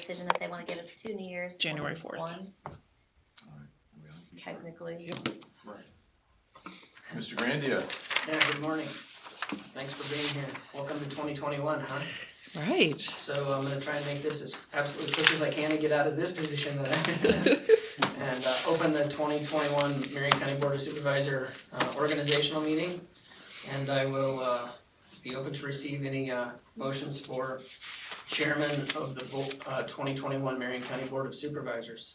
decision if they want to give us 2 New Year's. January 4th. One, All right. technically. Yep. Right. Mr. Grandia. Yeah, good morning. Thanks for being here. Welcome to 2021, huh? Right. So I'm going to try and make this as absolutely quick as I can to get out of this position that I'm in and open the 2021 Marion County Board of Supervisor organizational meeting. And I will be open to receive any motions for chairman of the 2021 Marion County Board of Supervisors.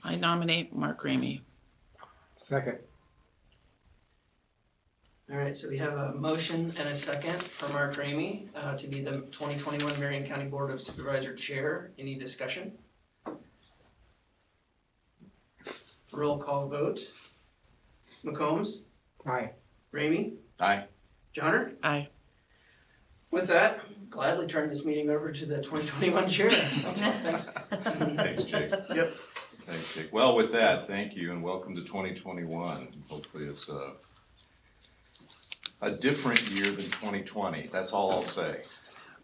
I nominate Mark Ramey. Second. All right, so we have a motion and a second for Mark Ramey to be the 2021 Marion County Board of Supervisor Chair. Any discussion? Roll call vote. McCombs? Aye. Ramey? Aye. Johnner? Aye. With that, gladly turn this meeting over to the 2021 Chair. Thanks. Thanks, Jake. Yep. Thanks, Jake. Well, with that, thank you and welcome to 2021. Hopefully it's a different year than 2020. That's all I'll say.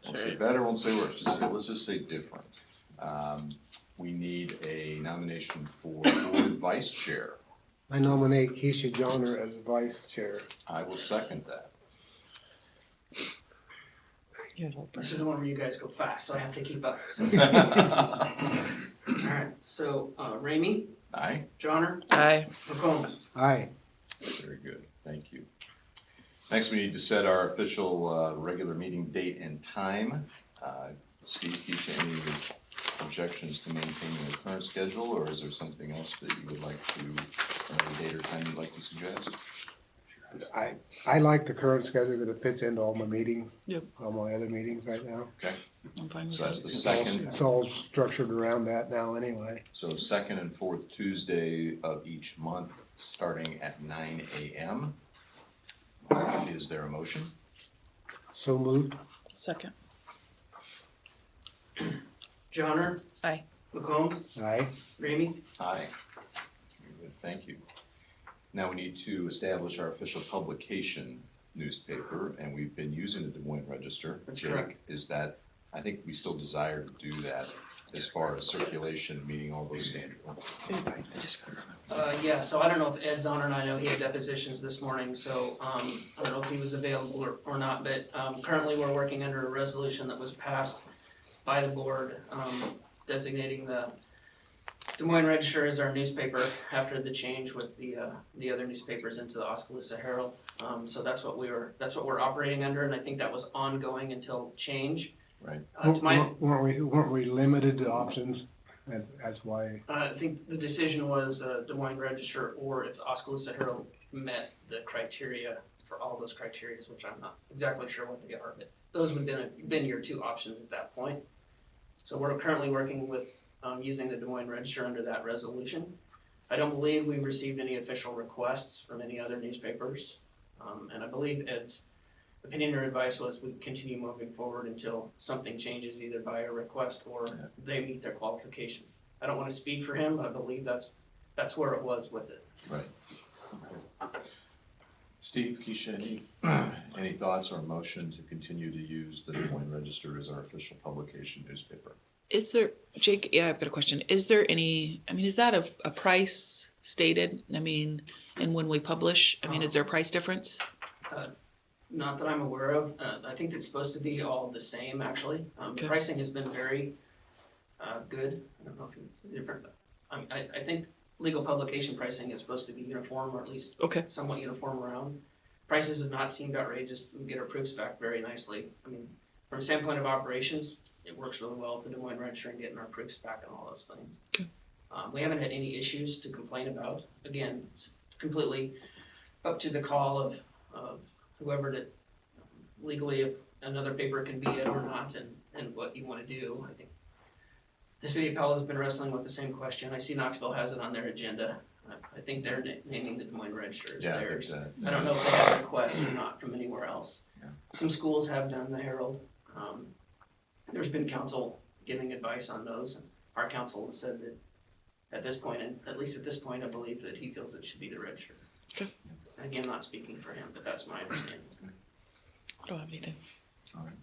Won't say better, won't say worse. Let's just say different. We need a nomination for board vice chair. I nominate Keisha Johnner as vice chair. I will second that. This is the one where you guys go fast, so I have to keep up. All right, so Ramey? Aye. Johnner? Aye. McCombs? Aye. Very good. Thank you. Next, we need to set our official regular meeting date and time. Steve, Keisha, any objections to maintaining the current schedule, or is there something else that you would like to, another date or time you'd like to suggest? I like the current schedule because it fits into all my meetings. Yep. All my other meetings right now. Okay, I'm fine with so that's that. the second. It's all structured around that now anyway. So second and fourth Tuesday of each month, starting at 9 a.m. Is there a motion? So moved. Second. Johnner? Aye. McCombs? Aye. Ramey? Aye. Very good, thank you. Now we need to establish our official publication newspaper, and we've been using the Des Moines Register. That's Jake, correct. is that, I think we still desire to do that as far as circulation, meeting all those standards. I just got it. Yeah, so I don't know if Ed's on or not. I know he had depositions this morning, so I don't know if he was available or not, but currently we're working under a resolution that was passed by the board designating the Des Moines Register as our newspaper after the change with the other newspapers into the Oskaloosa Herald. So that's what we're operating under, and I think that was ongoing until change. Right. Weren't we limited to options? That's why. I think the decision was Des Moines Register, or if the Oskaloosa Herald met the criteria for all those criteria, which I'm not exactly sure what they are, but those would have been your two options at that point. So we're currently working with using the Des Moines Register under that resolution. I don't believe we received any official requests from any other newspapers, and I believe Ed's opinion or advice was we continue moving forward until something changes, either by a request or they meet their qualifications. I don't want to speak for him, but I believe that's where it was with it. Right. Steve, Keisha, any thoughts or motion to continue to use the Des Moines Register as our official publication newspaper? Is there, Jake, yeah, I've got a question. Is there any, is that a price stated? And when we publish, is there a price difference? Not that I'm aware of. I think it's supposed to be all the same, actually. Okay. The pricing has been very good. I don't know if it's different, but I think legal publication pricing is supposed to be uniform, or at least somewhat uniform around. Prices have not seemed outrageous. We get our proofs back very nicely. From a standpoint of operations, it works really well with the Des Moines Register and getting our proofs back and all those things. Okay. We haven't had any issues to complain about. Again, it's completely up to the call of whoever to legally, if another paper can be it or not, and what you want to do. I think the city of Powell has been wrestling with the same question. I see Knoxville has it on their agenda. I think they're naming the Des Moines Register as theirs. I don't know if they have requests or not from anywhere else. Yeah. Some schools have done the Herald. There's been council giving advice on those, and our council has said that at this point, and at least at this point, I believe that he feels it should be the Register. Okay. Again, not speaking for him, but that's my understanding. I don't have anything. All right.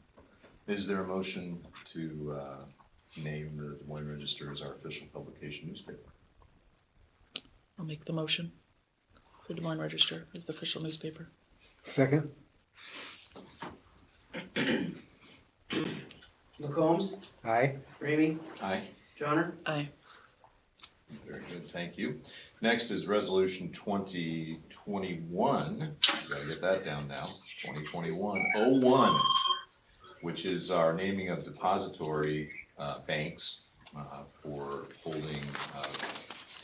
Is there a motion to name Register as our official publication newspaper. I'll make the motion for Des Moines Register as the official newspaper. Second? McCombs, Aye. Ramey, Aye. Johnner. Aye. Very good, thank you. Next is Resolution 2021, gotta get that down now, 2021-01, which is our naming of depository banks for holding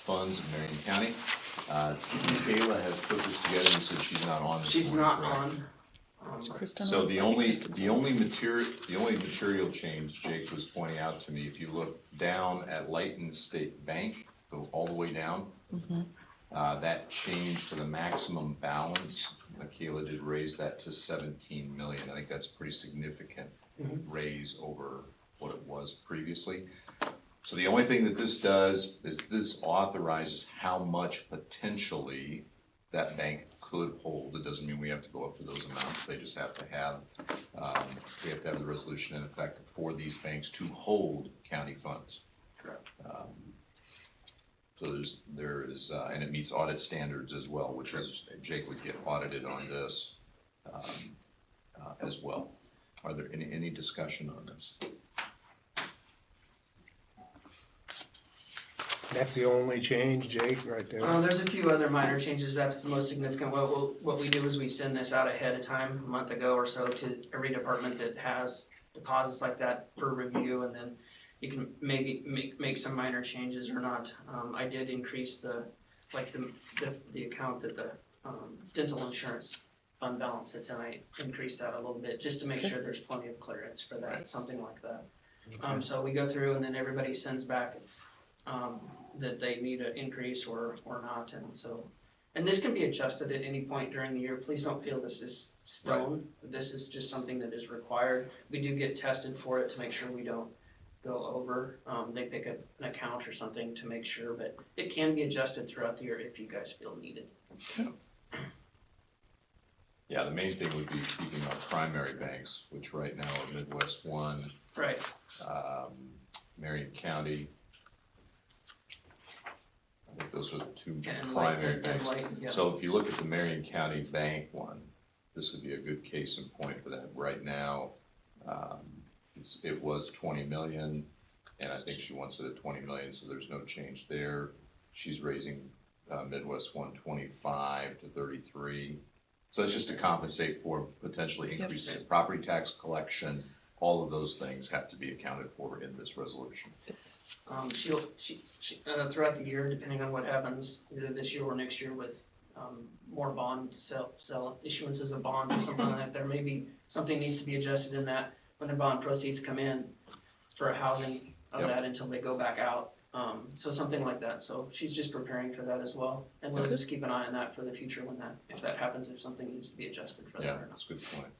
funds in Marion County. Kayla has put this together, and said she's not on this She's morning, not correct? on. Is Kristen So on? the I think only, Kristen's the on. only material change Jake was pointing out to me, if you look down at Lighton State Bank, go all the way down, Mhm. that change to the maximum balance, Kayla did raise that to 17 million. I think that's a pretty significant Mhm. raise over what it was previously. So the only thing that this does is this authorizes how much potentially that bank could hold. It doesn't mean we have to go up to those amounts. They just have to have, we have to have the resolution in effect for these banks to hold county funds. Correct. So there is, and it meets audit standards as well, which is, Jake would get audited on this as well. Are there any discussion on this? That's the only change, Jake, right there. There's a few other minor changes. That's the most significant. What we do is we send this out ahead of time, a month ago or so, to every department that has deposits like that for review, and then you can maybe make some minor changes or not. I did increase the account that the dental insurance fund balance that's in. I increased that a little bit just to make sure there's plenty of clearance for that, Right. something like that. Okay. So we go through and then everybody sends back that they need an increase or not, and this can be adjusted at any point during the year. Please don't feel this is stone. This is just something that is required. We do get tested for it to make sure we don't go over. They pick up an account or something to make sure, but it can be adjusted throughout the year if you guys feel needed. Yeah, the main thing would be keeping our primary banks, which right now are Midwest One, Right. Marion County. I think those are the two And primary and banks. yeah. So if you look at the Marion County Bank one, this would be a good case in point for that. Right now, it was 20 million, and I think she wants it at 20 million, so there's no change there. She's raising Midwest 125 to 33. So it's just to compensate for potentially increasing in property tax collection. All of those things have to be accounted for in this resolution. She throughout the year, depending on what happens, either this year or next year with more bond sell issuances of bonds or something like that, there may be, something needs to be adjusted in that when the bond proceeds come in for a housing of Yep. that until they go back out. So something like that. So she's just preparing for that as well. And we'll Okay. just keep an eye on that for the future if that happens, if something needs to be adjusted for that Yeah, or not. that's a good point.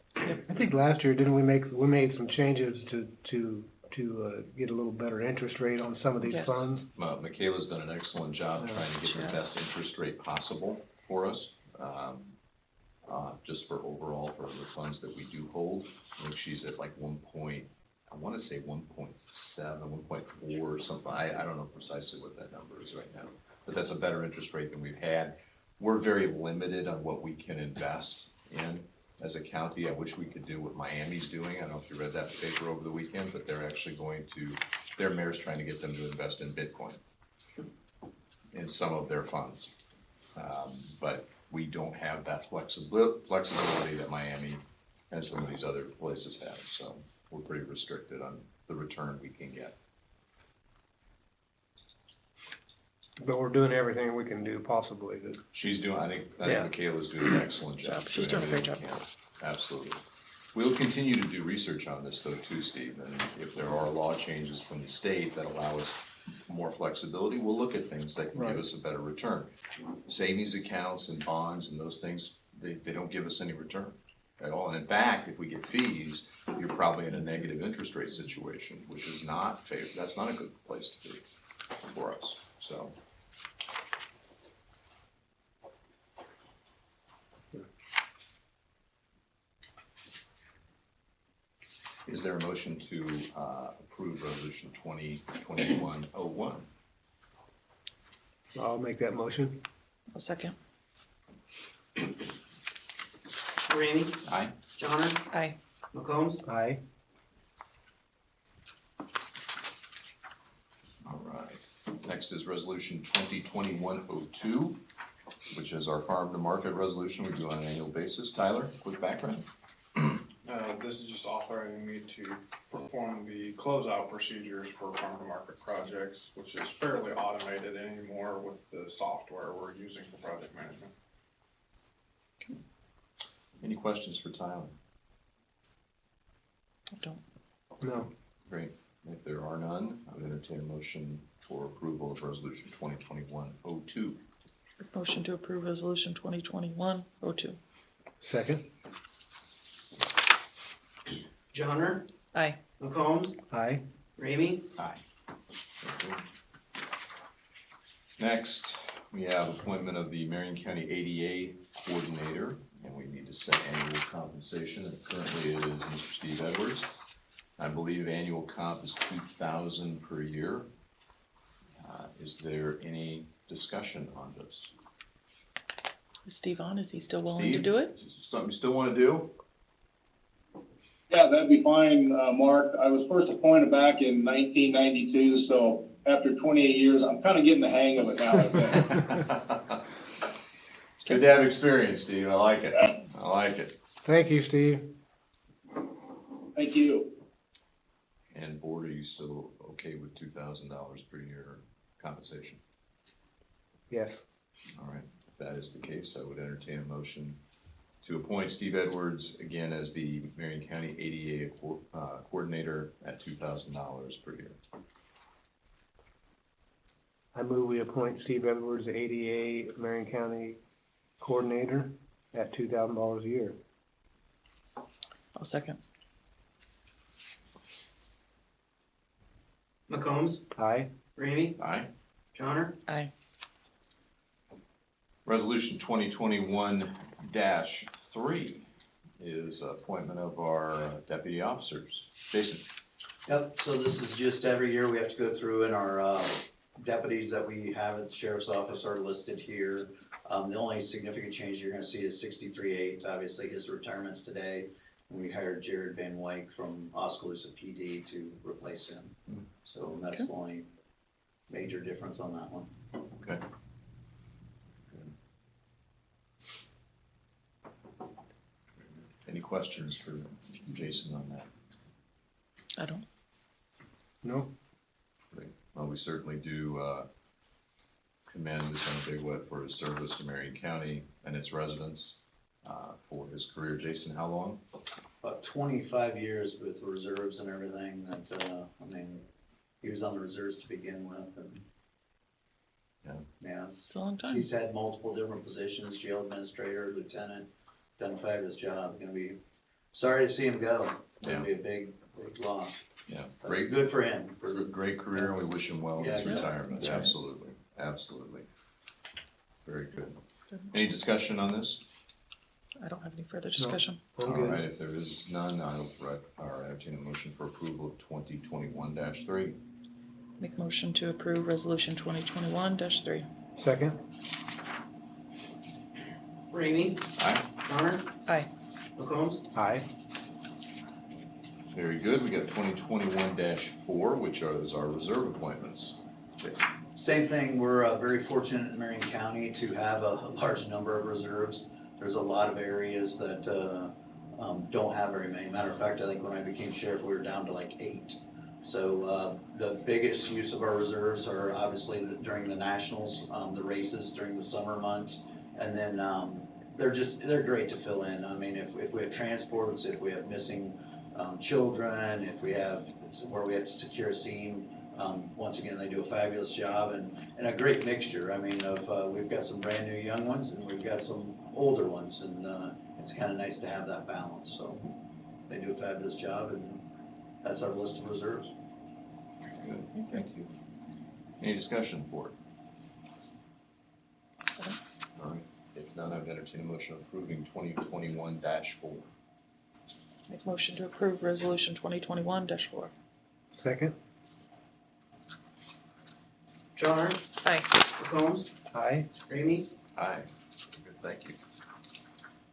I think last year, didn't we made some changes to get a little better interest rate on some of these Yes. funds? Michaela's done an excellent job trying to get the Yes. best interest rate possible for us. Just for overall for the funds that we do hold. I think she's at like 1.7, 1.4 or something. I don't know precisely what that number is right now, but that's a better interest rate than we've had. We're very limited on what we can invest in as a county. I wish we could do what Miami's doing. I don't know if you read that paper over the weekend, but they're actually their mayor's trying to get them to invest in Bitcoin in some of their funds. But we don't have that flexibility that Miami and some of these other places have. So we're pretty restricted on the return we can get. But we're doing everything we can do possibly to. She's doing, I think Yeah. Michaela's doing an excellent job. She's doing a great everything job. we can. Absolutely. We'll continue to do research on this though too, Steve, and if there are law changes from the state that allow us more flexibility, we'll look at things that can give Right. us a better return. Savings accounts and bonds and those things, they don't give us any return at all. And in fact, if we get fees, you're probably in a negative interest rate situation, which is not favorable. That's not a good place to be for us, so. Is there a motion to approve resolution 2021-01? I'll make that motion. I'll second. Ramey, Aye. Johnner, Aye. McCombs, Aye. All right. Next is resolution 2021-02, which is our farm to market resolution we do on an annual basis. Tyler, quick background. This is just authorizing me to perform the closeout procedures for farm to market projects, which is fairly automated anymore with the software we're using for project management. Any questions for Tyler? I don't. No. Great. If there are none, I would entertain a motion for approval of resolution 2021-02. Motion to approve resolution 2021-02. Second. Johnner, Aye. McCombs, Aye. Ramey, Aye. Okay. Next, we have appointment of the Marion County ADA Coordinator, and we need to set annual compensation, and currently it is Mr. Steve Edwards. I believe annual comp is $2,000 per year. Is there any discussion on this? Is Steve on? Is he still willing to Steve, do it? is this something you still want to do? Yeah, that'd be fine, Mark. I was first appointed back in 1992, so after 28 years, I'm kind of getting the hang of it now, I think. It's good to have experience, Steve. I like it. I like it. Thank you, Steve. Thank you. And board, are you still okay with $2,000 per year compensation? Yes. All right, if that is the case, I would entertain a motion to appoint Steve Edwards again as the Marion County ADA Coordinator at $2,000 per year. I move we appoint Steve Edwards, ADA Marion County Coordinator at $2,000 a year. I'll second. McCombs, Aye. Ramey, Aye. Johnner, Aye. Resolution 2021-3 is appointment of our deputy officers. Jason. Yep, so this is just every year we have to go through, and our deputies that we have at the sheriff's office are listed here. The only significant change you're gonna see is 63-8, obviously his retirement's today. And we hired Jared Van Wyk from Oskaloosa PD to replace him. So that's the only major difference on that one. Okay. Any questions for Jason on that? I don't. No. Great. Well, we certainly do commend Lieutenant Bigwet for his service to Marion County and its residents for his career. Jason, how long? About 25 years with the reserves and everything that, I mean, he was on the reserves to begin with, and yeah, It's a long time. he's had multiple different positions, jail administrator, lieutenant, done a fabulous job. Gonna be sorry to see him go. Gonna be a big loss. Yeah, But great, good for him. great career, and we wish him well in his Yeah, retirement. that's right. Absolutely, absolutely. Very good. Any discussion on this? I don't have any further discussion. I'm All good. right, if there is none, I'll entertain a motion for approval of 2021-3. Make motion to approve resolution 2021-3. Second. Ramey, Aye. Johnner, Aye. McCombs, Aye. Very good. We got 2021-4, which is our reserve appointments. Same thing, we're very fortunate in Marion County to have a large number of reserves. There's a lot of areas that don't have very many. Matter of fact, I think when I became sheriff, we were down to like 8. So the biggest use of our reserves are obviously during the nationals, the races during the summer months, and then they're great to fill in. I mean, if we have transports, if we have missing children, if we have where we have to secure a scene, once again, they do a fabulous job, and a great mixture. I mean, we've got some brand new young ones, and we've got some older ones, and it's kind of nice to have that balance. So they do a fabulous job, and that's our list of reserves. Good, thank you. Any discussion, board? All right, if none, I've entertained a motion approving 2021-4. Make motion to approve resolution 2021-4. Second. Johnner, Aye. McCombs, Aye. Ramey, Aye. Good, thank you.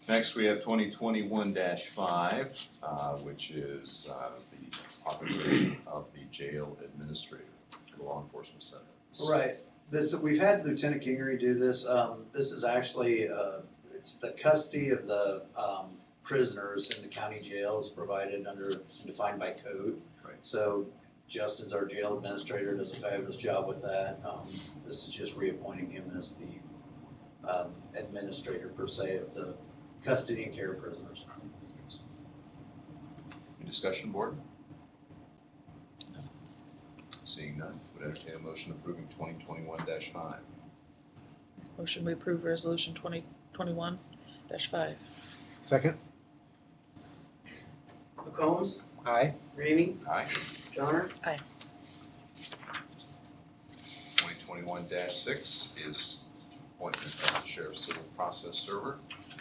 Next, we have 2021-5, which is the authorization of the jail administrator for the law enforcement center. Right, we've had Lieutenant Kingery do this, this is actually, it's the custody of the, prisoners in the county jails provided defined by code. Right. So Justin's our jail administrator, does a fabulous job with that, this is just reappointing him as the, administrator per se of the custody and care of prisoners. Any discussion, board? Seeing none, would entertain a motion approving 2021-5. Motion we approve resolution 2021-5. Second. McCombs, Aye. Ramey, Aye. Johnner, 2021-6 is appointment of the sheriff's civil process server.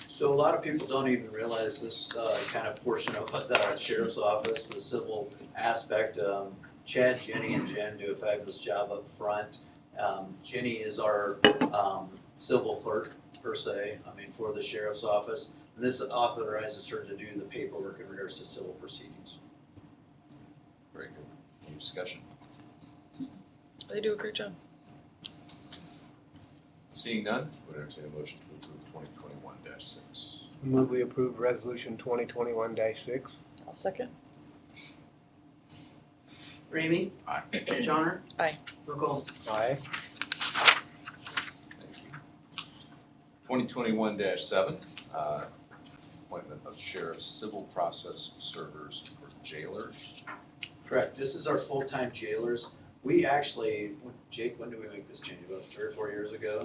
So a lot of people don't even realize this kind of portion of the sheriff's office, the civil aspect. Chad, Jenny, and Jen do a fabulous job up front. Jenny is our civil clerk per se, for the sheriff's office. And this authorizes her to do the paperwork in regards to civil proceedings. Very good. Any discussion? They do a great job. Seeing none, would entertain a motion to approve 2021-6. Move we approve resolution 2021-6. I'll second. Ramey, Aye. Johnner. Aye. McCombs. Aye. Thank you. 2021-7, appointment of sheriff's civil process servers for jailers. Correct. This is our full-time jailers. We actually, Jake, when did we make this change? About 3 or 4 years ago?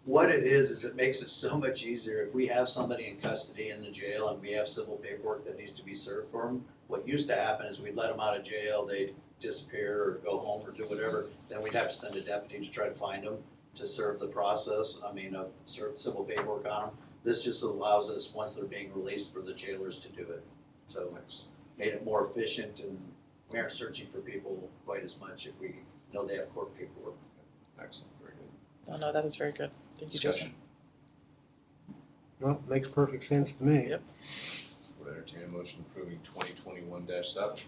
What it is it makes it so much easier if we have somebody in custody in the jail and we have civil paperwork that needs to be served for them. What used to happen is we'd let them out of jail, they'd disappear or go home or do whatever. Then we'd have to send a deputy to try to find them to serve the process, serve civil paperwork on them. This just allows us, once they're being released, for the jailers to do it. So it's made it more efficient, and we aren't searching for people quite as much if we know they have court paperwork. Excellent, very good. Oh, no, that is very good. Thank you, Jason. Discussion. Well, makes perfect sense to me. Yep. Would entertain a motion approving 2021-7.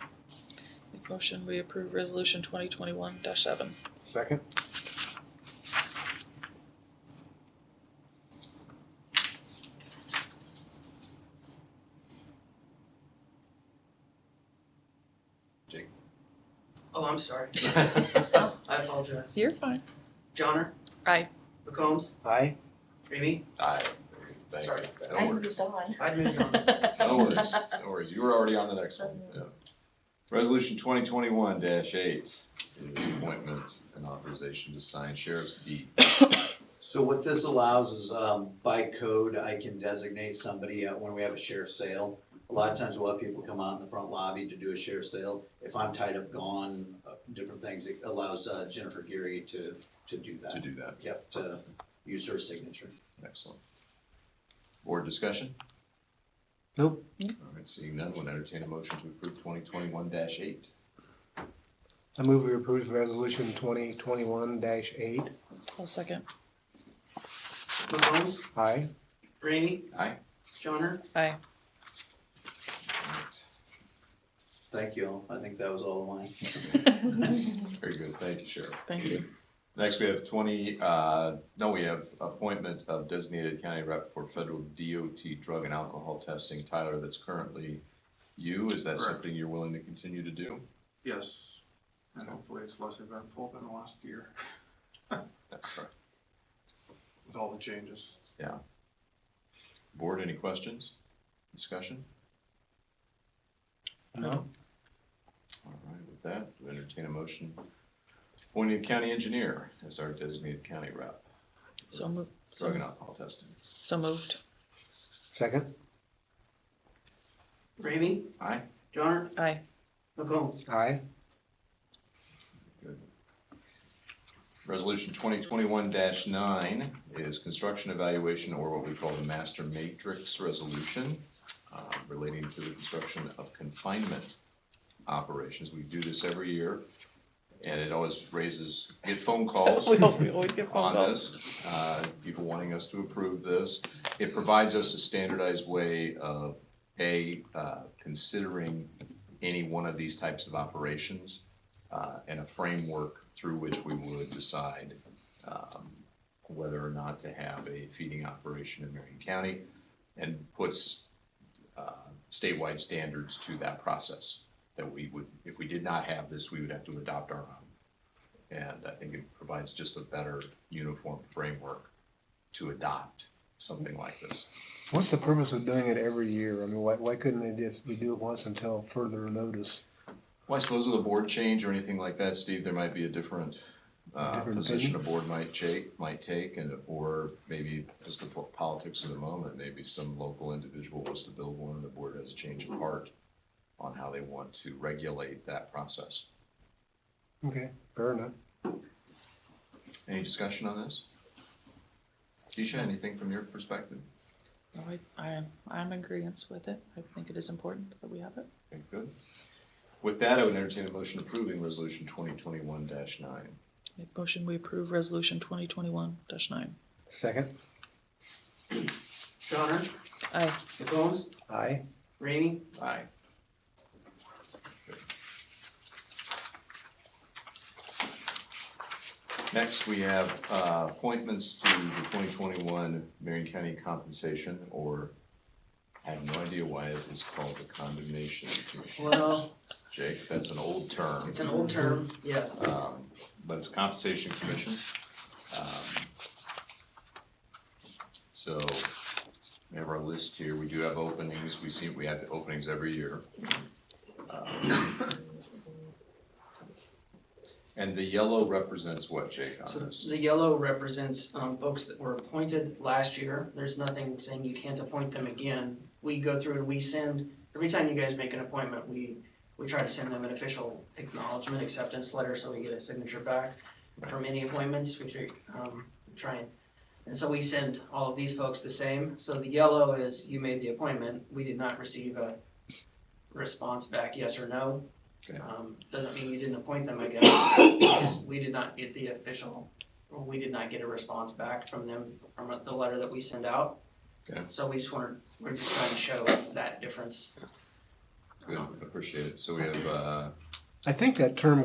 Make motion we approve resolution 2021-7. Second. Jake? Oh, I'm sorry. Oh. I apologize. You're fine. Johnner. Aye. McCombs, Aye. Ramey, Aye. Very good. Thank Sorry. you. I No worries. moved on. I moved on. No worries. No worries. You were already on the next one. Yeah. Resolution 2021-8 is appointment and authorization to sign sheriff's deed. So what this allows is, by code, I can designate somebody when we have a sheriff's sale. A lot of times we'll have people come out in the front lobby to do a sheriff's sale. If I'm tied up, gone, different things, it allows Jennifer Geary to do that. To do that. Yep, to use her signature. Excellent. Board discussion? Nope. All right, seeing none, we'll entertain a motion to approve 2021-8. I move we approve resolution 2021-8. I'll second. McCombs, Aye. Ramey, Aye. Johnner, Aye. Thank you all. I think that was all of mine. Very good, thank you, Sheriff. Thank you. Next, we have we have appointment of designated county rep for federal DOT drug and alcohol testing. Tyler, that's currently you. Is that Correct. something you're willing to continue to do? Yes, and hopefully it's less eventful than the last year That's right. with all the changes. Board, any questions? Discussion? No. All right, with that, we entertain a motion appointing county engineer as our designated county rep. So moved. Drug and alcohol testing. So moved. Second. Ramey, Aye. Johnner, Aye. McCombs. Aye. Good. Resolution 2021-9 is construction evaluation, or what we call the master matrix resolution. relating to the construction of confinement operations. We do this every year, and it always get phone calls We always get phone on calls. this, people wanting us to approve this. It provides us a standardized way of, considering any one of these types of operations, and a framework through which we would decide whether or not to have a feeding operation in Marion County, and puts statewide standards to that process that we would, if we did not have this, we would have to adopt our own. And I think it provides just a better uniform framework to adopt something like this. What's the purpose of doing it every year? I mean, why couldn't we do it once until further notice? Well, I suppose with a board change or anything like that, Steve, there might be a different position a board might take, or maybe just the politics of the moment. Maybe some local individual wants to build one and the board has a change of heart on how they want to regulate that process. Okay, fair enough. Any discussion on this? Keisha, anything from your perspective? No, I'm in agreement with it. I think it is important that we have it. Okay, good. With that, I would entertain a motion approving resolution 2021-9. Make motion we approve resolution 2021-9. Second? Johnner, Aye. McCombs, Aye. Ramey, Aye. Next, we have appointments to the 2021 Marion County Compensation, or I have no idea why it is called the Condemnation Commission. well, Jake, that's an old term. it's an old term, yeah. But it's Compensation Commission. So we have our list here. We do have openings. We have openings every year. And the yellow represents what, Jake, So on this? the yellow represents folks that were appointed last year. There's nothing saying you can't appoint them again. We go through and we send, every time you guys make an appointment, we try to send them an official acknowledgement, acceptance letter, so we get a signature back from any appointments. We try and so we send all of these folks the same. So the yellow is you made the appointment. We did not receive a response back, yes or no. Okay. Doesn't mean you didn't appoint them, I guess, because we did not get the official, or we did not get a response back from them, from the letter that we send out. Okay. So we're just trying to show that difference. Good, appreciate it. So we have, I think that term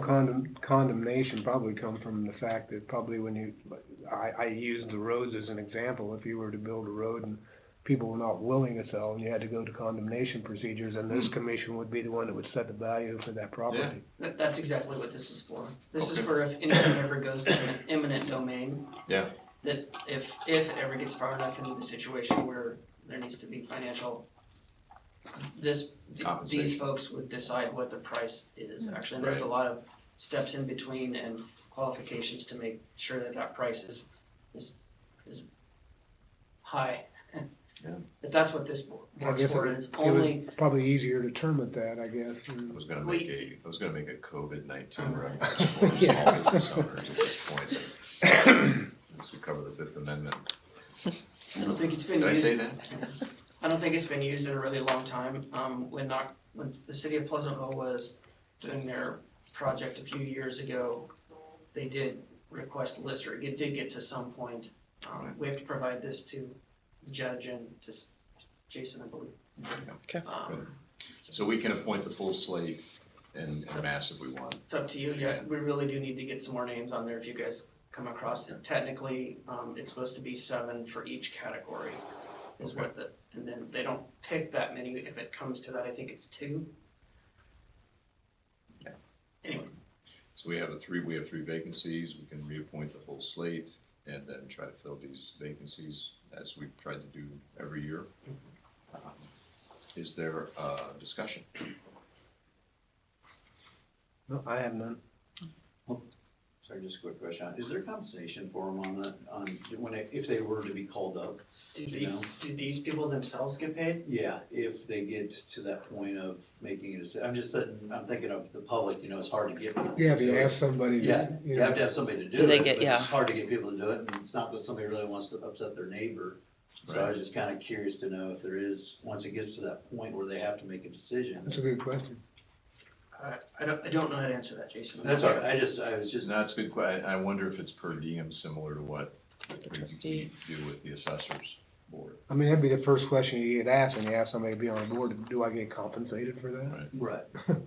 condemnation probably comes from the fact that probably when I used the roads as an example. If you were to build a road and people were not willing to sell and you had to go to condemnation procedures, and this commission would be the one that would set the value for that property. That's exactly what this is for. This is Okay. for if anything ever goes to an eminent domain. Yeah. That if it ever gets far enough into the situation where there needs to be financial, these Compensation. folks would decide what the price is actually. And there's a lot of steps in between and qualifications to make sure that that price is high. Yeah. But that's what this I works guess for, it and it's would only, probably easier to term it that, I guess. I was gonna make a COVID-19 Right. reference for Yeah. small business owners at this point. As we cover the Fifth Amendment. I don't think it's been Did I used. say that? I don't think it's been used in a really long time. When the city of Pleasantville was doing their project a few years ago, they did request a list, or it did get to some point. We have to provide this to the judge and to Jason, I believe. Okay. Good. So we can appoint the full slate and mass if we want. It's up to you. Yeah, we really do need to get some more names on there if you guys come across it. Technically, it's supposed to be 7 for each category is what and then they don't pick that many. If it comes to that, I think it's 2. Yeah. Anyway. So we have 3 vacancies. We can reappoint the full slate and then try to fill these vacancies as we've tried to do every year. Is there discussion? No, I have none. Sorry, just a quick question. Is there compensation for them on that, if they were to be called up? Do these people themselves get paid? Yeah, if they get to that point of making a decision. I'm thinking of the public, it's hard to get. Yeah, if you ask somebody. Yeah, you have to have somebody to do Do they it, get- but yeah. it's hard to get people to do it, and it's not that somebody really wants to upset their neighbor. So I was just kinda curious to know if there is, once it gets to that point where they have to make a decision. That's a good question. I don't know how to answer that, Jason. That's all right, I was just, No, that's a good I wonder if it's per diem, similar to what we trustee. do with the assessors board. I mean, that'd be the first question you get asked when you ask somebody to be on a board, do I get compensated for that? Right. right.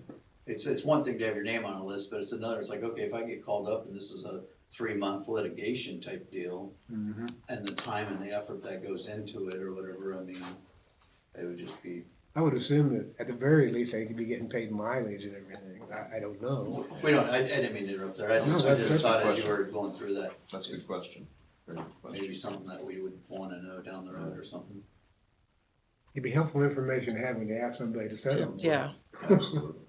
It's one thing to have your name on a list, but it's another, it's like, okay, if I get called up and this is a 3-month litigation type deal, Mm-hmm. and the time and the effort that goes into it or whatever, I mean, it would just be, I would assume that at the very least, they could be getting paid mileage and everything. I don't know. we don't, I didn't mean to interrupt there, I No, just that's a thought good as you question. were going through that, That's a good question. Very good maybe question. something that we would wanna know down the road or something. It'd be helpful information to have when you ask somebody to settle. Yeah, Absolutely.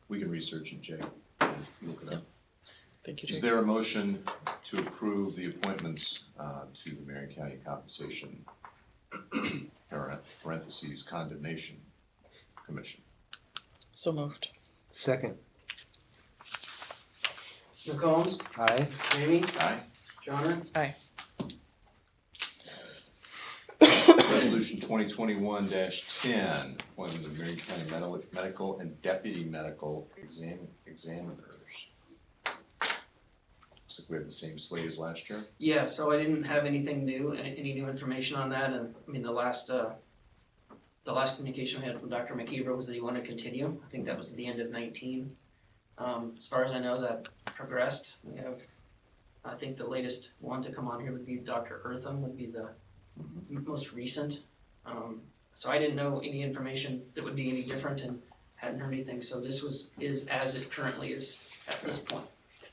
We can research it, Jay. Look it up. thank you, Is Jake. there a motion to approve the appointments to the Marion County Compensation parentheses Condemnation Commission? So moved. Second, McCombs, aye. Jamie, Aye. Johnner, Resolution 2021-10, appointment of Marion County medical and deputy medical examiners. Looks like we have the same slate as last year. Yeah, so I didn't have anything new, any new information on that, and, I mean, the last communication we had from Dr. McKeever was that he wanted to continue. I think that was at the end of 19. As far as I know, that progressed. We have, I think the latest one to come on here would be Dr. Eartham, would be the most recent. So I didn't know any information that would be any different and hadn't heard anything, so this is as it currently is at this point.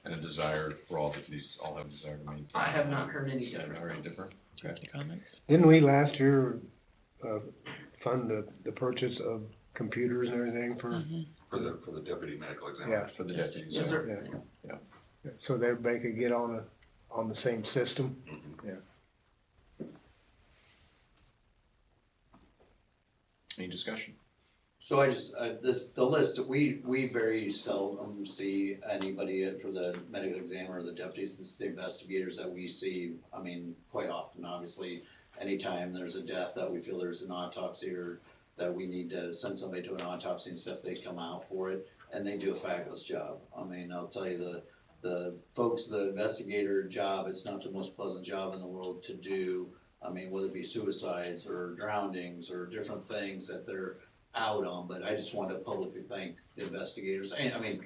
And a desire for all of these, all have a desire to maintain. I have not heard any Yeah, different. not any different? Do you have any comments? Didn't we last year, fund the purchase of computers and everything for, Mhm. For the deputy medical yeah, examiner. For the Yes. deputies? Yes, sir. so that everybody could get on the same system? Any discussion? So I just, the list, we very seldom see anybody for the medical examiner or the deputies, it's the investigators that we see, I mean, quite often, obviously. Anytime there's a death that we feel there's an autopsy or that we need to send somebody to an autopsy and stuff, they come out for it, and they do a fabulous job. I mean, I'll tell you, the folks, the investigator job, it's not the most pleasant job in the world to do. I mean, whether it be suicides or drownings or different things that they're out on, but I just want to publicly thank the investigators, and I mean,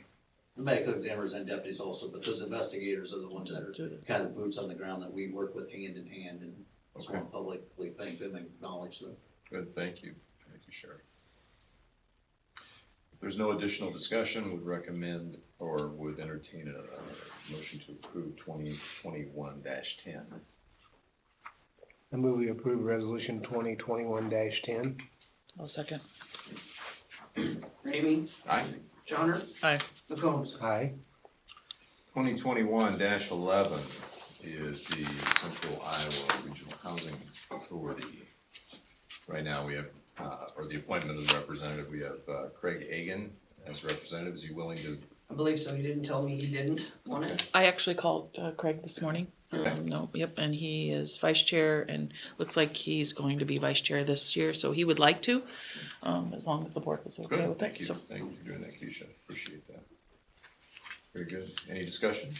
the medical examiners and deputies also, but those investigators are the ones that are kind of the boots on the ground that we work with hand in hand, and just want to publicly thank them and acknowledge them. Good, thank you. Thank you, Sheriff. If there's no additional discussion, would recommend or would entertain a motion to approve 2021-10. I move we approve resolution 2021-10. I'll second. Ramey, Aye. Johnner, Aye. McCombs. Aye. 2021-11 is the Central Iowa Regional Housing Authority. Right now we have, or the appointment of the representative, we have Craig Agan as representative. Is he willing to? I believe so, he didn't tell me he didn't want it. I actually called Craig this morning. Okay. No, yep, and he is vice chair and looks like he's going to be vice chair this year, so he would like to, as long as the board was okay Good, with thank it, you. so. Thank you for doing that, Keisha. Appreciate that. Very good. Any discussion?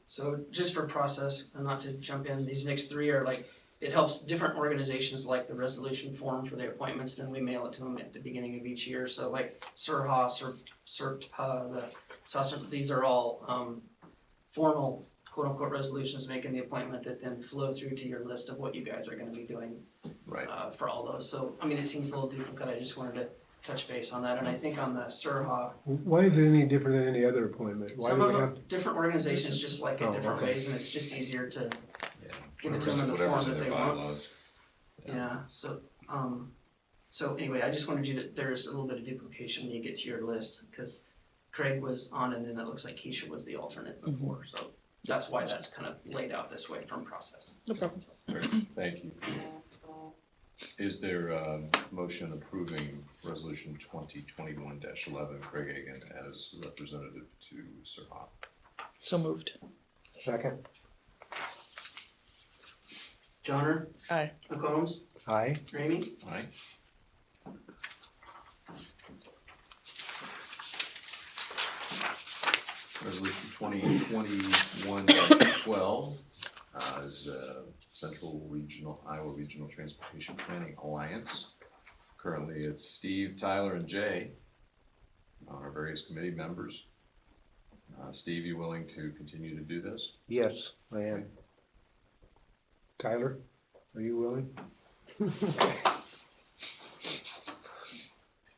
So just for process, and not to jump in, these next three are like, it helps different organizations like the resolution form for their appointments, then we mail it to them at the beginning of each year. So like SIRHA, CERT, these are all formal quote unquote resolutions making the appointment that then flow through to your list of what you guys are gonna be doing Right. for all those. So, I mean, it seems a little duplicate, I just wanted to touch base on that. And I think on the SIRHA, Why is it any different than any other appointment? Why some do of we have? them, different organizations just like it Oh, different okay. ways, and it's just easier to Yeah. give it to them in the Whatever's form in that their they want. bylaws. Yeah, so anyway, I just wanted you to, there's a little bit of duplication when you get to your list, because Craig was on and then it looks like Keisha was the alternate before, so that's why that's kind of laid out this way from process. No problem. Great, thank you. Is there a motion approving resolution 2021-11, Craig Hagan as representative to SIRHA? So moved. Second. Johnner, Aye. McCombs, Aye. Ramey. Aye. Resolution 2021-12 is Central Regional, Iowa Regional Transportation Planning Alliance. Currently, it's Steve, Tyler, and Jay on our various committee members. Steve, you willing to continue to do this? Yes, I am. Tyler, are you willing?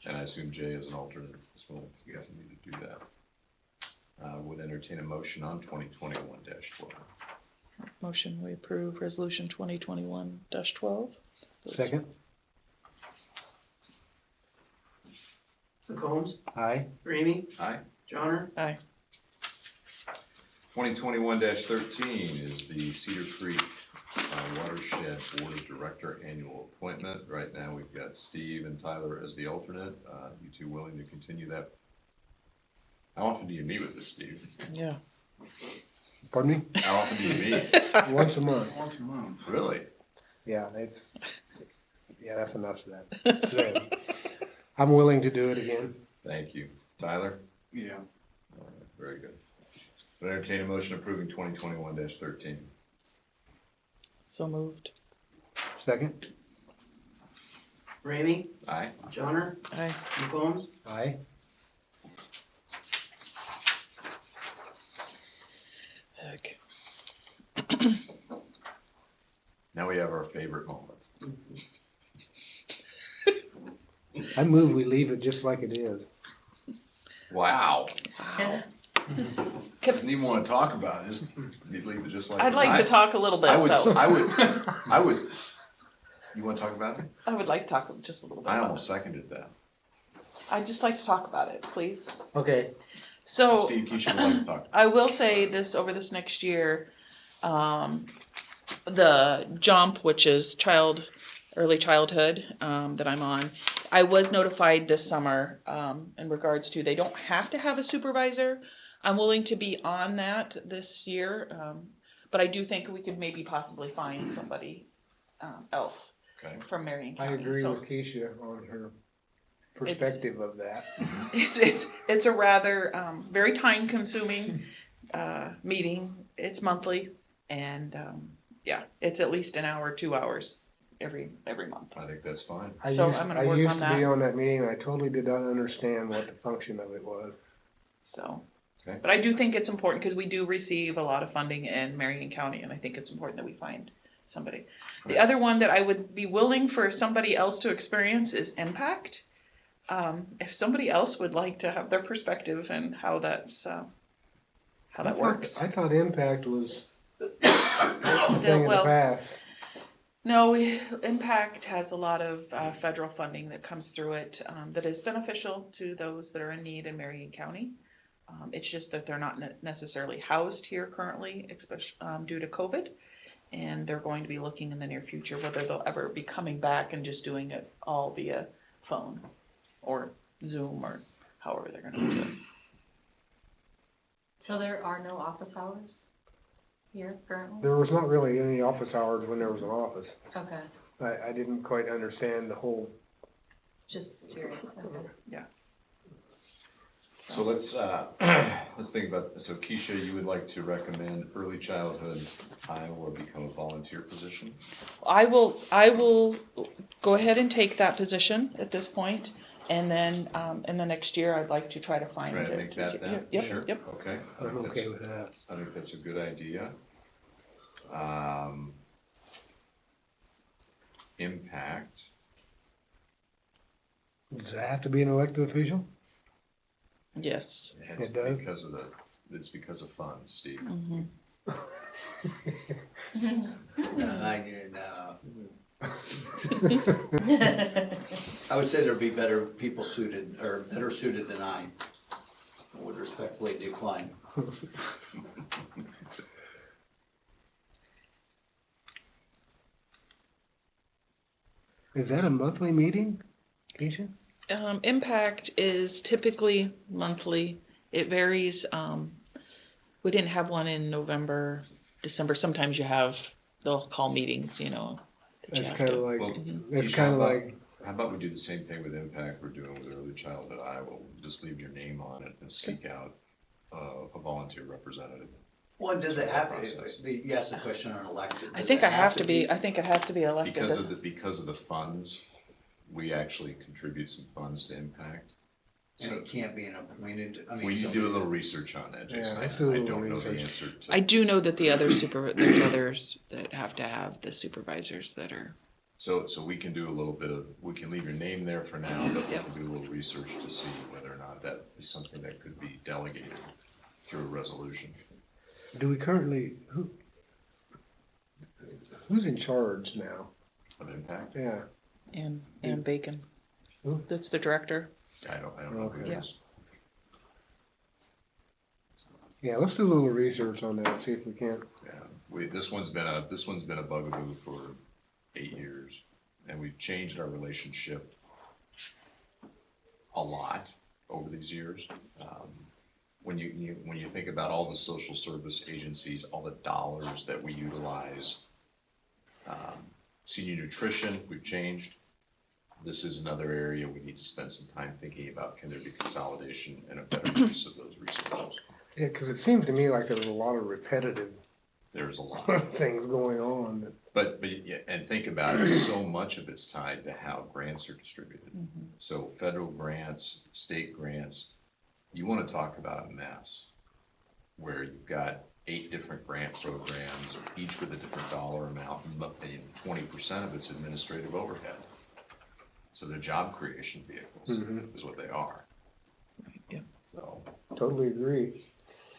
And I assume Jay is an alternate as well, so you guys need to do that. Would entertain a motion on 2021-12. Motion, we approve resolution 2021-12. Second? McCombs, Aye. Ramey, Aye. Johnner, 2021-13 is the Cedar Creek Watershed Board of Director annual appointment. Right now, we've got Steve and Tyler as the alternate. You two willing to continue that? How often do you meet with this, Steve? Yeah. Pardon me? How often do you meet? Once a month. Once a month. Really? Yeah, that's enough of that. So, I'm willing to do it again. Thank you. Tyler? Yeah. All right, very good. Would entertain a motion approving 2021-13. So moved. Second? Ramey, Aye. Johnner, Aye. McCombs, Aye. Okay. Now we have our favorite moment. I move we leave it just like it is. Wow. Wow. Doesn't even want to talk about it. Just leave it just like. I'd like to talk a little bit, I would. though. I would. You want to talk about it? I would like to talk just a little bit I about almost it. seconded that. I'd just like to talk about it, please. Okay. So Steve Keisha would like to talk. I will say this over this next year, the JUMP, which is early childhood, that I'm on, I was notified this summer in regards to they don't have to have a supervisor. I'm willing to be on that this year, but I do think we could maybe possibly find somebody else Okay. from Marion I County. agree So with Keisha on her perspective of that. it's a rather very time consuming meeting. It's monthly, and yeah, it's at least an hour, 2 hours every month. I think that's fine. I So used, I'm gonna I work used on to be that. on that meeting, and I totally did not understand what the function of it was. So, Okay. but I do think it's important because we do receive a lot of funding in Marion County, and I think it's important that we find somebody. The Right. other one that I would be willing for somebody else to experience is impact. If somebody else would like to have their perspective and how that's how that works. I thought impact was a Still, thing in the well, past. no, impact has a lot of federal funding that comes through it that is beneficial to those that are in need in Marion County. It's just that they're not necessarily housed here currently, especially due to COVID. And they're going to be looking in the near future whether they'll ever be coming back and just doing it all via phone or Zoom or however they're gonna do it. So there are no office hours here currently? There was not really any office hours when there was an office. Okay, I didn't quite understand the whole. just curious, okay. So let's think about. So Keisha, you would like to recommend early childhood Iowa become a volunteer position? I will go ahead and take that position at this point, and then in the next year I'd like to try to find Try to it. make that then? Yep, Sure. yep. Okay. I'm okay with that. I think that's a good idea. Impact. Does it have to be an elected official? Yes. It's It does? because of funds, Steve. Mhm. I would say there'd be better people suited, or better suited than I. I would respectfully decline. Is that a monthly meeting, Keisha? Impact is typically monthly. It varies. We didn't have one in November, December. Sometimes you have they'll call meetings, you know. that you That's have kind of to- like, Well, that's Keisha, kind of how about- like, How about we do the same thing with impact we're doing with early childhood Iowa? Just leave your name on it and seek out a volunteer representative. What does it have Process. to, you asked the question on elected. I Does think it I have to be, I think it has to be elected. Because of the funds, we actually contribute some funds to impact. And So it can't be an appointed, I mean. we need to somebody do a little that- research on that, Jason. Yeah, I let's do a I little don't know the research. answer to. I do know that the other there's others that have to have the supervisors that are, So we can do a little bit of, we can leave your name there for now, but we Yep. can do a little research to see whether or not that is something that could be delegated through a resolution. do we currently, who's in charge now? Of impact? Yeah, and Bacon. Who? That's the director. I don't know who it Okay. is. yeah, let's do a little research on that, see if we can't. Yeah, this one's been a bugaboo for 8 years, and we've changed our relationship a lot over these years. When you think about all the social service agencies, all the dollars that we utilize, senior nutrition, we've changed. This is another area we need to spend some time thinking about. Can there be consolidation and a better use of those resources? Yeah, because it seemed to me like there was a lot of repetitive There's a lot. things going on. But yeah, and think about it, so much of it's tied to how grants are distributed. So federal grants, state grants, you want to talk about a mess where you've got 8 different grant programs, each with a different dollar amount, and 20% of it's administrative overhead. So they're job creation vehicles is what they are. Yeah. So, Totally agree.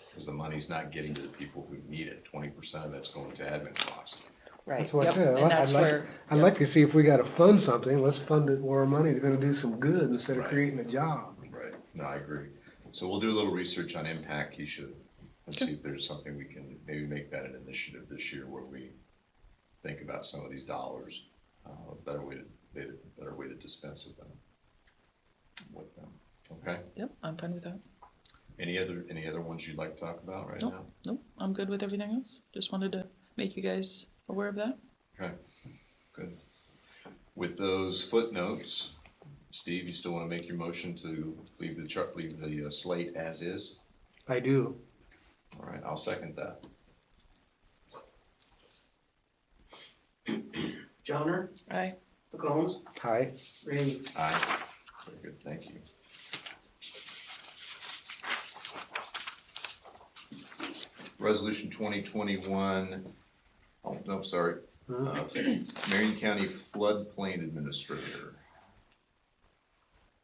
because the money's not getting to the people who need it, 20% of that's going to admin costs. Right. That's what I Yep. said. And that's where, I'd like to see if we gotta fund something, let's fund it where our money's gonna do some good instead of Right. creating a job. Right, no, I agree. So we'll do a little research on impact, Keisha, and see if there's something we can maybe make that an initiative this year where we think about some of these dollars, a better way to dispense with them. Okay, yep, I'm fine with that. any other ones you'd like to talk about right now? Nope, I'm good with everything else. Just wanted to make you guys aware of that. Okay, good. With those footnotes, Steve, you still want to make your motion to leave the slate as is? I do. All right, I'll second that. Johnner, Aye. McCombs, Hi. Ramey. Aye. Very good, thank you. Resolution 2021, oh, no, sorry. Marion County Floodplain Administrator.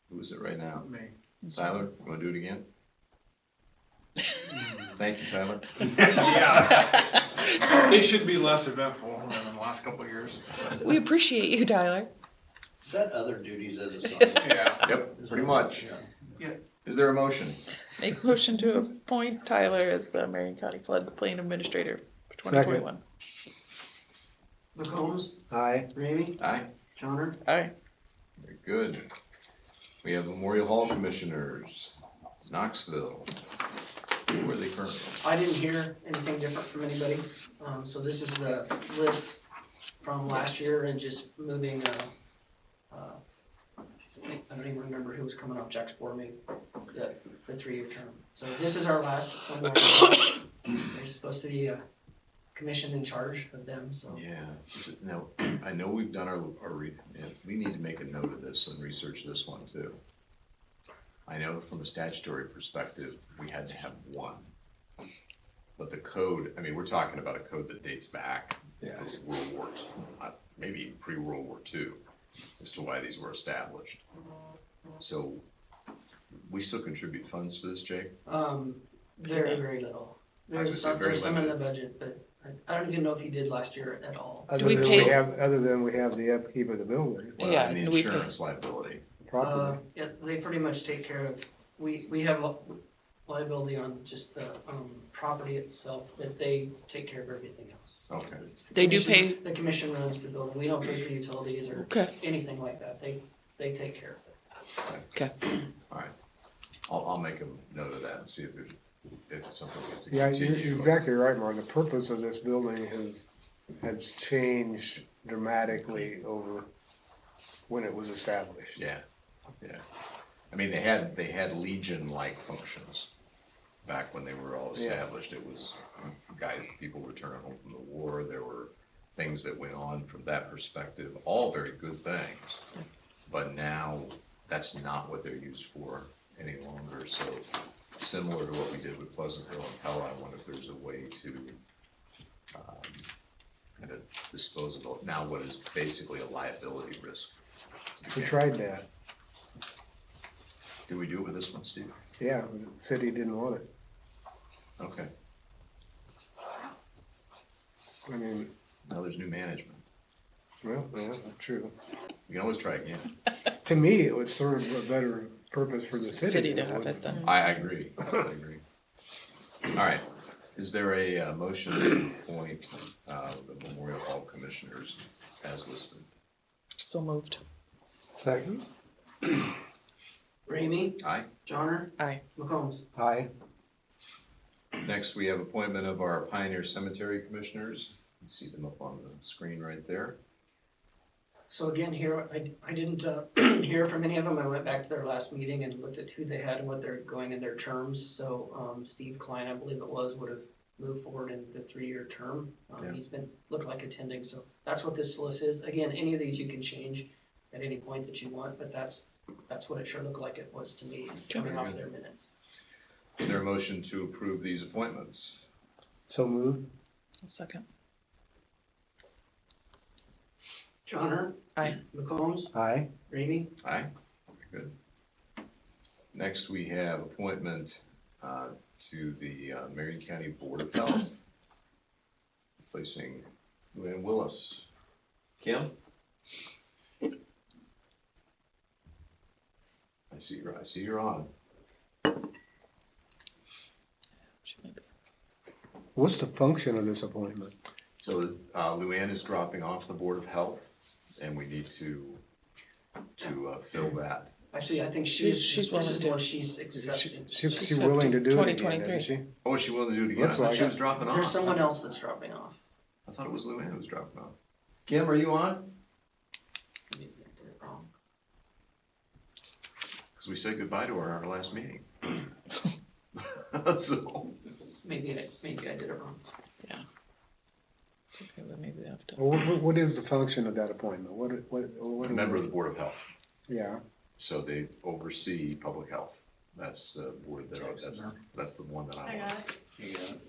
Who is it right now? Me. Tyler, you wanna do it again? Thank you, Tyler. Yeah. They should be less eventful than the last couple of years. We appreciate you, Tyler. Is that other duties as a son? Yeah. Yep, pretty much. Yeah. Is there a motion? Make motion to appoint Tyler as the Marion County Floodplain Administrator for 2021. McCombs, Hi. Ramey, Aye. Johnner. Aye. Very good. We have Memorial Hall Commissioners, Knoxville. Where are they currently? I didn't hear anything different from anybody, so this is the list from last year and just moving, I don't even remember who was coming up, Jack's board meeting, the 3-year term. So this is our last one. There's supposed to be a commission in charge of them, so. Yeah, no, I know we've done we need to make a note of this and research this one too. I know from a statutory perspective, we had to have one. But the code, I mean, we're talking about a code that dates back Yes. to World War, maybe even pre-World War II, as to why these were established. So, we still contribute funds for this, Jake? Very, very little. I was gonna say very There's some in the limited. budget, but I don't even know if you did last year at all. Other we than pay- other than we have the upkeep of the building, Well, Yeah, and the we pay- insurance liability. property. Yeah, they pretty much take care of, we have liability on just the, property itself, that they take care of everything else. Okay, They do Commission- pay, The commission runs the building, we don't pay for utilities or okay, anything like that, they take care of it. okay. alright. I'll make a note of that and see if it's something we have to Yeah, continue. you're exactly right, Mark. The purpose of this building has has changed dramatically over when it was established. Yeah, yeah. I mean, they had Legion-like functions back when they were all established. It was people returning home from the war. There were things that went on from that perspective, all very good things. But now that's not what they're used for any longer. So similar to what we did with Pleasantville and Pella, I wonder if there's a way to kind of dispose of now what is basically a liability risk. We tried that. Did we do it with this one, Steve? Yeah, the city didn't want it. Okay. I mean, Now there's new management. well, yeah, true. We can always try again. To me, it would serve a better purpose for the city. City than to have would- it then. I agree. I agree. All right. Is there a motion to appoint the Memorial Hall Commissioners as listed? So moved. Second? Ramey, Aye. Johnner, Aye. McCombs. Aye. Next, we have appointment of our Pioneer Cemetery Commissioners. You see them up on the screen right there. So again, here, I didn't hear from any of them. I went back to their last meeting and looked at who they had and what they're going in their terms. So Steve Klein, I believe it was, would have moved forward in the 3-year term. Yeah. He's looked like attending, so that's what this list is. Again, any of these you can change at any point that you want, but that's what it sure looked like it was to me, coming off their minutes. Is there a motion to approve these appointments? So moved? Second. Johnner, Aye. McCombs, Aye. Ramey, Aye. Very good. Next, we have appointment to the Marion County Board of Health, replacing Luann Willis. Kim? I see you're on. She may be. What's the function of this appointment? So Luann is dropping off the Board of Health, and we need to fill that. actually, I think She's this willing is to. the one she's accepting. She's willing to do it again, 2023. isn't she? Oh, is she willing to do it again? I Looks thought like she it. was dropping off. There's someone else that's dropping off. I thought it was Luann who was dropping off. Kim, are you on? Maybe I did it wrong. Because we said goodbye to her at our last meeting. So, Maybe I did it wrong. Okay, then maybe we have to. Well, what is the function of that appointment? What? a member of the Board of Health. Yeah, So they oversee public health. That's the board that's the one that I'm on. You got it.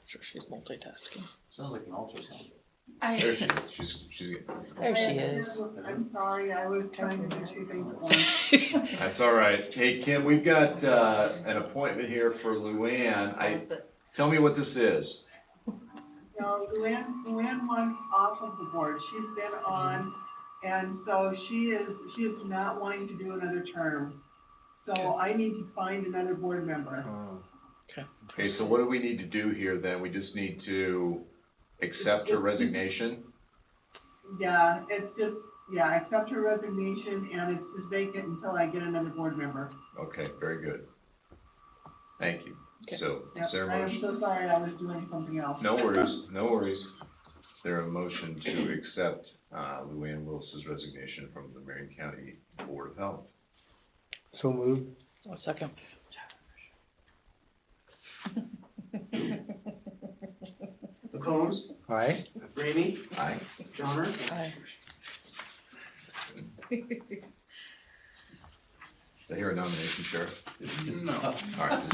Sure, she's multitasking. Sounds like an ultrasound. There she is. She's getting. There she is. I'm sorry, I was trying to do two things at once. That's all right. Hey, Kim, we've got an appointment here for Luann. Tell me what this is. No, Luann wants off of the board. She's been on, and so she is not wanting to do another term. So I need to find another board member. Okay, so what do we need to do here then? We just need to accept her resignation? Yeah, it's just, accept her resignation, and it's just vacant until I get another board member. Okay, very good. Thank you. Okay. So, Yep, is there a I am motion? so sorry, I was doing something else. No worries, no worries. Is there a motion to accept Luann Willis's resignation from the Marion County Board of Health? so moved. A second. McCombs, Aye. Ramey, Aye. Johnner, Aye. Did I hear a nomination, Sheriff? No. All right.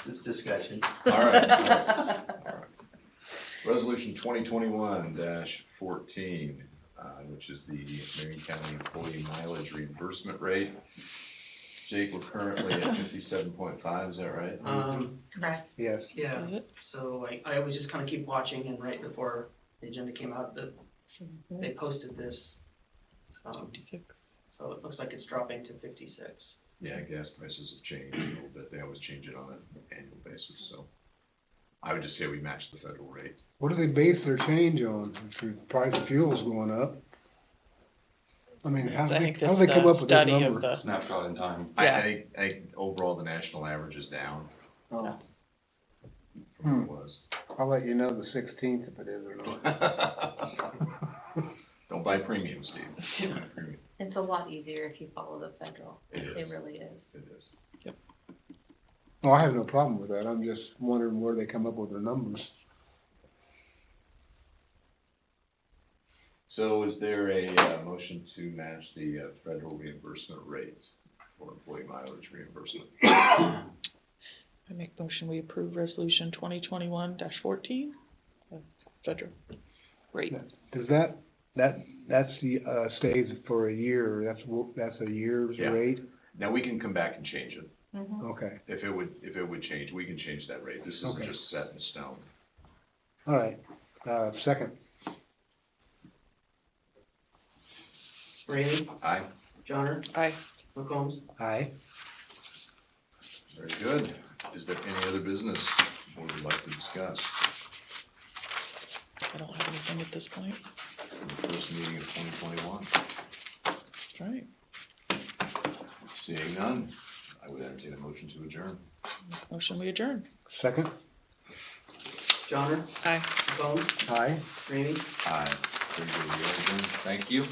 This discussion. All right. Resolution 2021-14, which is the Marion County Employee Mileage Reimbursement Rate. Jake, we're currently at 57.5, is that right? Correct. Yes. yeah, Is it? so I always just kind of keep watching, and right before the agenda came out, they posted this. 56. So it looks like it's dropping to 56. Yeah, gas prices have changed a little bit. They always change it on an annual basis, so I would just say we match the federal rate. What do they base their change on? If the price of fuel's going up? I mean, how I do think they that's come the up with that study of number? the, Snapshot in time. Yeah. I think overall the national average is down Oh, from what it was. I'll let you know the 16th if it is or not. Don't buy premium, Steve. Don't buy premium. It's a lot easier if you follow the federal. It It is. really is. It is. Well, I have no problem with that. I'm just wondering where they come up with the numbers. So is there a motion to match the federal reimbursement rate for employee mileage reimbursement? I make motion we approve resolution 2021-14, federal rate. Does that's the, stays for a year, that's a year's Yeah. rate? Now, we can come back and change it. Mhm. Okay, If it would change, we can change that rate. This isn't Okay. just set in stone. all right, second, Ramey, Aye, Johnner, Aye. McCombs. aye. very good. Is there any other business we would like to discuss? I don't have anything at this point. In the first meeting of 2021? That's right. Seeing none, I would entertain a motion to adjourn. Motion we adjourn. Second, Johnner, Aye. McCombs, aye. Ramey. Aye. Very good, we are adjourned. Thank you.